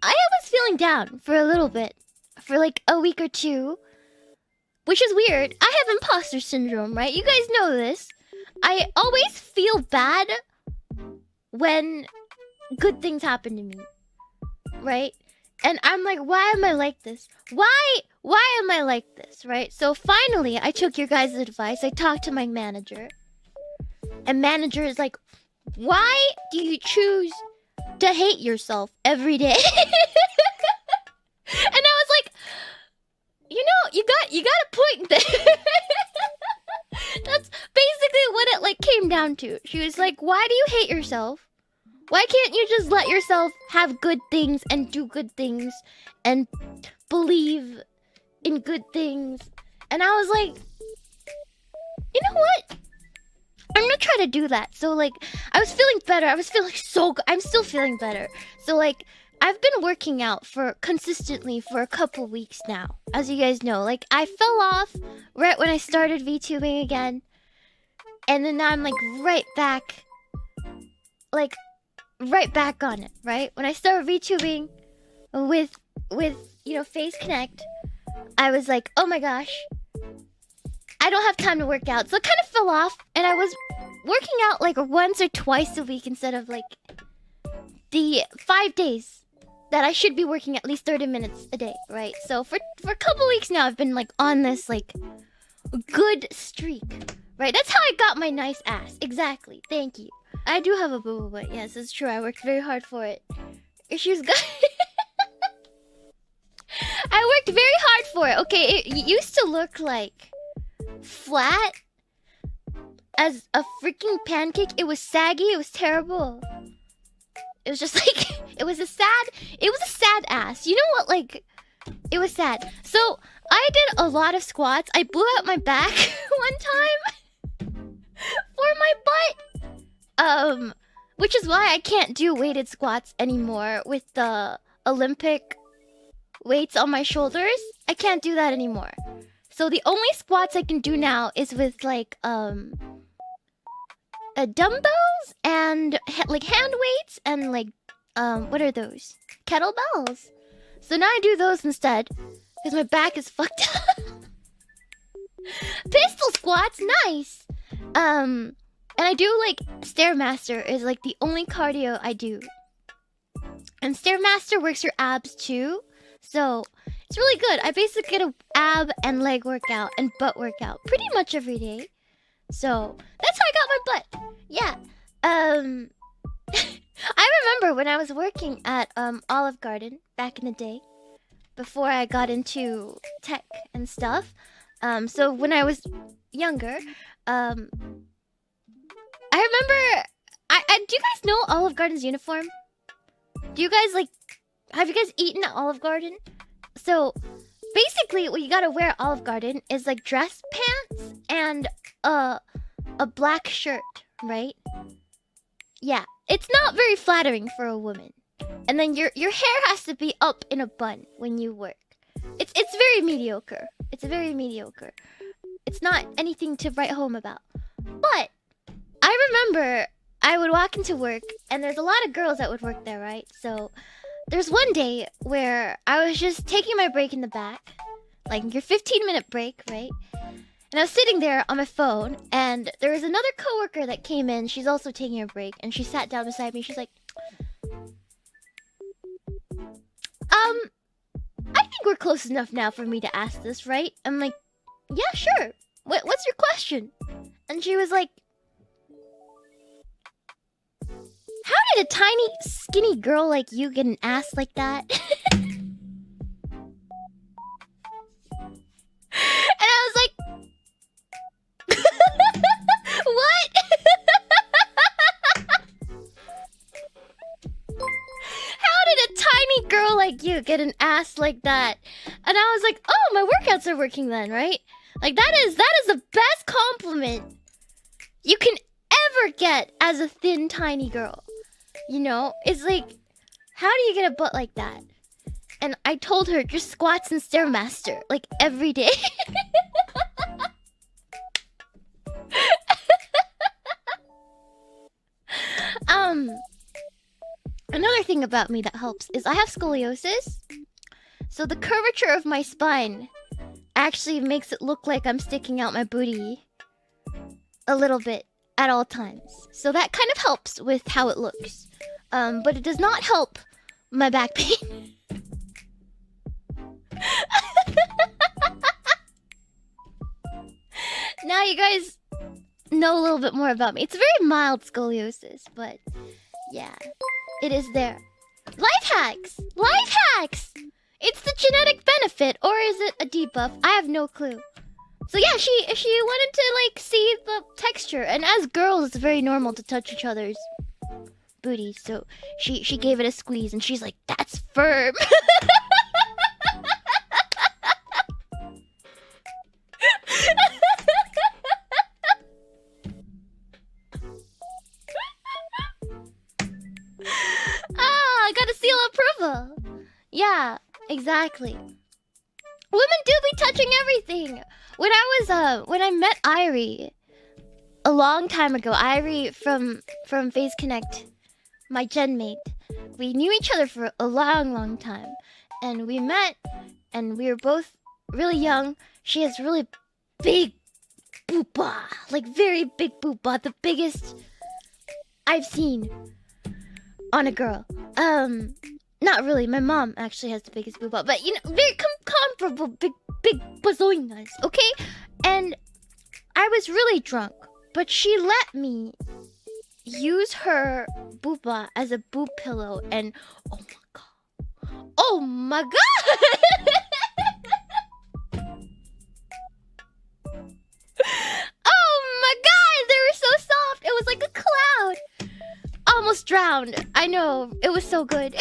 I was feeling down for a little bit, for like a week or two, which is weird. I have imposter syndrome, right? You guys know this. I always feel bad when good things happen to me, right? And I'm like, why am I like this? Why am I like this, right? So finally, I took your guys' advice. I talked to my manager. And manager is like, why do you choose to hate yourself every day? And I was like, you know, you got a point there. That's basically what it like came down to. She was like, why do you hate yourself? Why can't you just let yourself have good things and do good things and believe in good things? And I was like, you know what? I'm gonna try to do that. So like, I was feeling better. I was feeling so good. I'm still feeling better. So like, I've been working out consistently for a couple weeks now. As you guys know, like I fell off right when I started VTubing again. And then now I'm like right back on it, right? When I started VTubing with you know, Face Connect, I was like, oh my gosh, I don't have time to work out. So I kind of fell off, and I was working out like once or twice a week instead of like the 5 days that I should be working at least 30 minutes a day, right? So for a couple weeks now, I've been like on this like good streak, right? That's how I got my nice ass. Exactly. Thank you. I do have a boob butt. Yes, it's true. I worked very hard for it. Issues got. I worked very hard for it. Okay, it used to look like flat as a freaking pancake. It was saggy. It was terrible. It was just like it was a sad ass. You know what? Like, it was sad. So I did a lot of squats. I blew out my back one time for my butt. Which is why I can't do weighted squats anymore with the Olympic weights on my shoulders. I can't do that anymore. So the only squats I can do now is with like dumbbells and like hand weights and like what are those? Kettlebells. So now I do those instead because my back is fucked up. Pistol squats, nice. And I do like Stairmaster is like the only cardio I do. And Stairmaster works your abs too. So it's really good. I basically get an ab and leg workout and butt workout pretty much every day. So that's how I got my butt. Yeah. I remember when I was working at Olive Garden back in the day, before I got into tech and stuff. So when I was younger, I remember. Do you guys know Olive Garden's uniform? Do you guys like? Have you guys eaten at Olive Garden? So basically, what you gotta wear at Olive Garden is like dress pants and a black shirt, right? Yeah, it's not very flattering for a woman. And then your hair has to be up in a bun when you work. It's very mediocre. It's very mediocre. It's not anything to write home about. But I remember I would walk into work, and there's a lot of girls that would work there, right? So there's one day where I was just taking my break in the back, like your 15-minute break, right? And I was sitting there on my phone, and there was another coworker that came in. She's also taking her break, and she sat down beside me. She's like, I think we're close enough now for me to ask this, right? I'm like, yeah, sure. What's your question? And she was like, how did a tiny, skinny girl like you get an ass like that? And I was like, what? How did a tiny girl like you get an ass like that? And I was like, oh, my workouts are working then, right? Like that is the best compliment you can ever get as a thin, tiny girl. You know, it's like, how do you get a butt like that? And I told her just squats and Stairmaster like every day. Another thing about me that helps is I have scoliosis. So the curvature of my spine actually makes it look like I'm sticking out my booty a little bit at all times. So that kind of helps with how it looks. But it does not help my back pain. Now you guys know a little bit more about me. It's a very mild scoliosis, but yeah, it is there. Life hacks! Life hacks! It's the genetic benefit, or is it a debuff? I have no clue. So yeah, she wanted to like see the texture, and as girls, it's very normal to touch each other's booties. So she gave it a squeeze, and she's like, "That's firm." Ah, got a seal of approval. Yeah, exactly. Women do be touching everything. When I met Irie a long time ago, Irie from Phase Connect, my gen mate, we knew each other for a long time, and we met, and we were both really young. She has really big booba, like very big booba, the biggest I've seen on a girl. Not really. My mom actually has the biggest booba, but you know, very comparable big bazoingas, okay? And I was really drunk, but she let me use her booba as a boob pillow, and oh my god. Oh my god! Oh my god, they were so soft. It was like a cloud. Almost drowned. I know. It was so good.